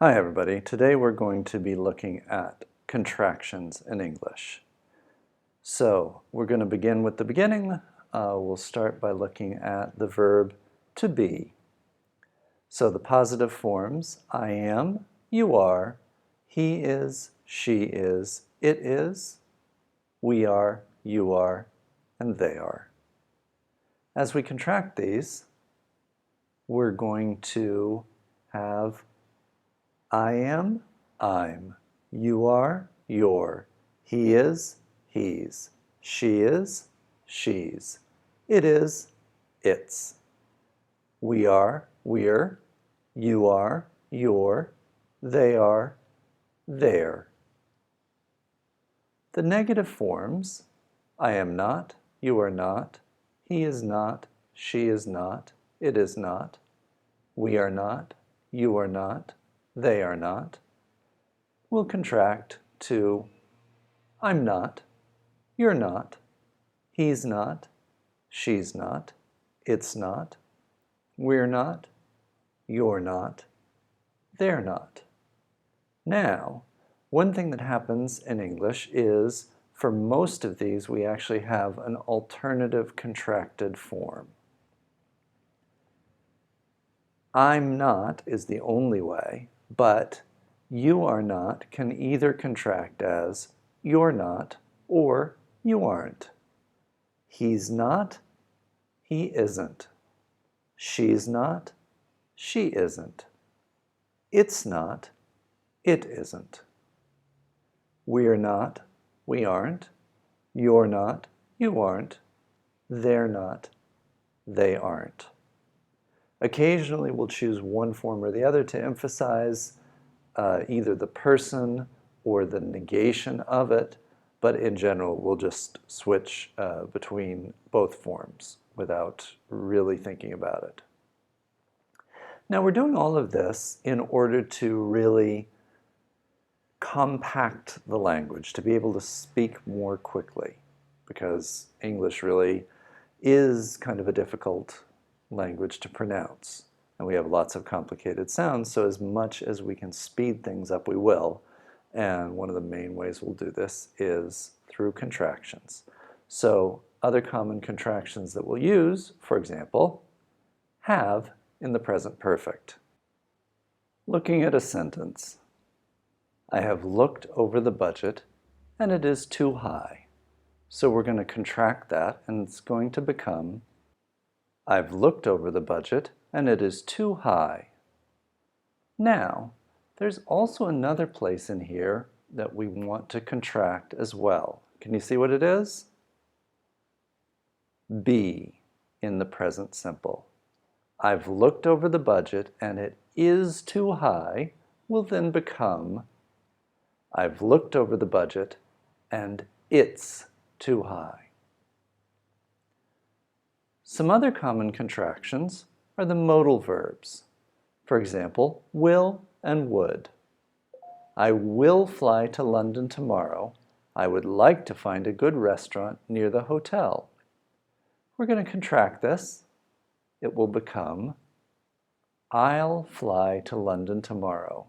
Hi everybody. Today we're going to be looking at contractions in English. So we're going to begin with the beginning. We'll start by looking at the verb to be. So the positive forms, I am, you are, he is, she is, it is, we are, you are, and they are. As we contract these, we're going to have I am, I'm, you are, you're, he is, he's, she is, she's, it is, it's, we are, we're, you are, you're, they are, they're. The negative forms, I am not, you are not, he is not, she is not, it is not, we are not, you are not, they are not, will contract to I'm not, you're not, he's not, she's not, it's not, we're not, you're not, they're not. Now, one thing that happens in English is for most of these we actually have an alternative contracted form. I'm not is the only way, but you are not can either contract as you're not or you aren't. He's not, he isn't. She's not, she isn't. It's not, it isn't. We're not, we aren't. You're not, you aren't. They're not, they aren't. Occasionally we'll choose one form or the other to emphasize either the person or the negation of it, but in general we'll just switch between both forms without really thinking about it. Now we're doing all of this in order to really compact the language, to be able to speak more quickly, because English really is kind of a difficult language to pronounce. And we have lots of complicated sounds, so as much as we can speed things up, we will. And one of the main ways we'll do this is through contractions. So other common contractions that we'll use, for example, have in the present perfect. Looking at a sentence, I have looked over the budget and it is too high. So we're going to contract that and it's going to become I've looked over the budget and it is too high. Now, there's also another place in here that we want to contract as well. Can you see what it is? Be in the present simple. I've looked over the budget and it is too high will then become I've looked over the budget and it's too high. Some other common contractions are the modal verbs. For example, will and would. I will fly to London tomorrow. I would like to find a good restaurant near the hotel. We're going to contract this. It will become I'll fly to London tomorrow.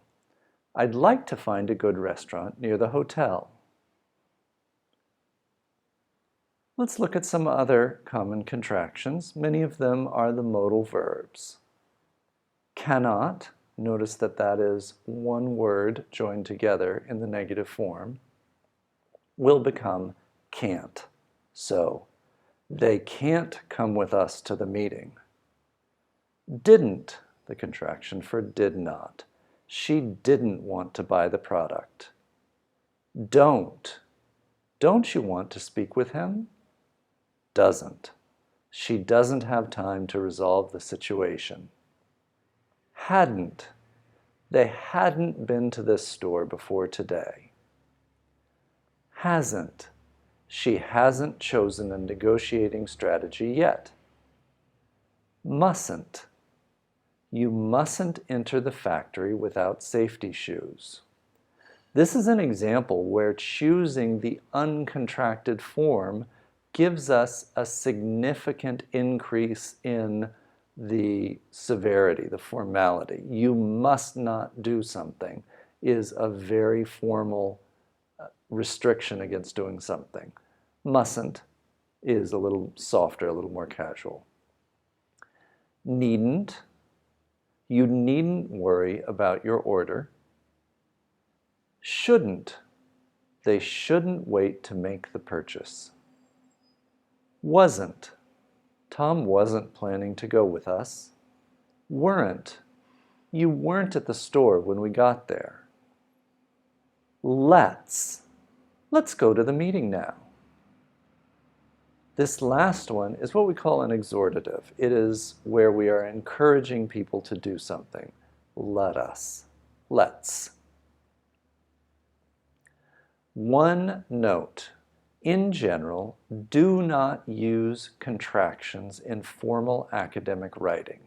I'd like to find a good restaurant near the hotel. Let's look at some other common contractions. Many of them are the modal verbs. Cannot, notice that that is one word joined together in the negative form, will become can't. So, they can't come with us to the meeting. Didn't, the contraction for did not. She didn't want to buy the product. Don't you want to speak with him? Doesn't. She doesn't have time to resolve the situation. Hadn't. They hadn't been to this store before today. Hasn't. She hasn't chosen a negotiating strategy yet. Mustn't. You mustn't enter the factory without safety shoes. This is an example where choosing the uncontracted form gives us a significant increase in the severity, the formality. You must not do something is a very formal restriction against doing something. Mustn't is a little softer, a little more casual. Needn't. You needn't worry about your order. Shouldn't. They shouldn't wait to make the purchase. Wasn't. Tom wasn't planning to go with us. Weren't. You weren't at the store when we got there. Let's. Let's go to the meeting now. This last one is what we call an exhortative. It is where we are encouraging people to do something. Let us. Let's. One note. In general, do not use contractions in formal academic writing.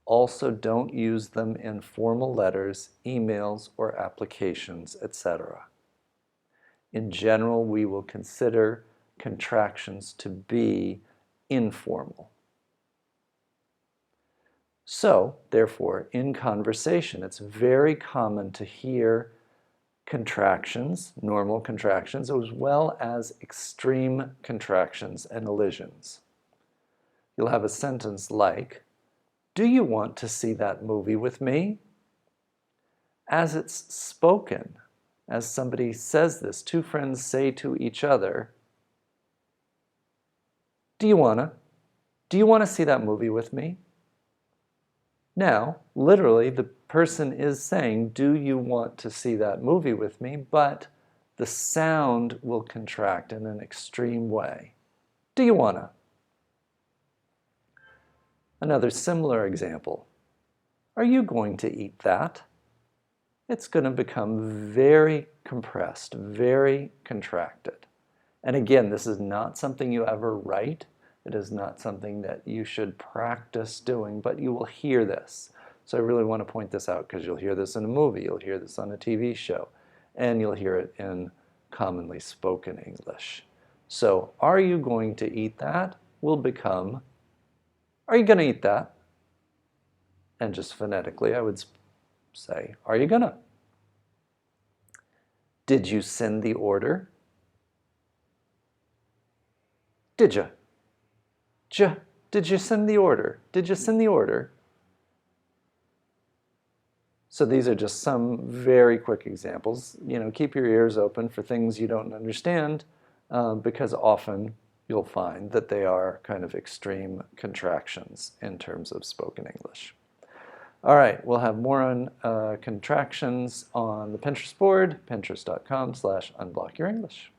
Also, don't use them in formal letters, emails, or applications, etc. In general, we will consider contractions to be informal. So, therefore, in conversation, it's very common to hear contractions, normal contractions, as well as extreme contractions and elisions. You'll have a sentence like, "Do you want to see that movie with me?" As it's spoken, as somebody says this, two friends say to each other, Do you want to see that movie with me? Now, literally, the person is saying, do you want to see that movie with me? But the sound will contract in an extreme way. Do you want to? Another similar example. Are you going to eat that? It's going to become very compressed, very contracted. And again, this is not something you ever write. It is not something that you should practice doing, but you will hear this. So I really want to point this out because you'll hear this in a movie, you'll hear this on a TV show, and you'll hear it in commonly spoken English. So, are you going to eat that? Will become, are you going to eat that? And just phonetically, I would say, are you gonna? Did you send the order? Did you? Did you send the order? Did you send the order? So these are just some very quick examples. Keep your ears open for things you don't understand because often you'll find that they are kind of extreme contractions in terms of spoken English. All right, we'll have more on contractions on the Pinterest board, pinterest.com/unblockyourenglish.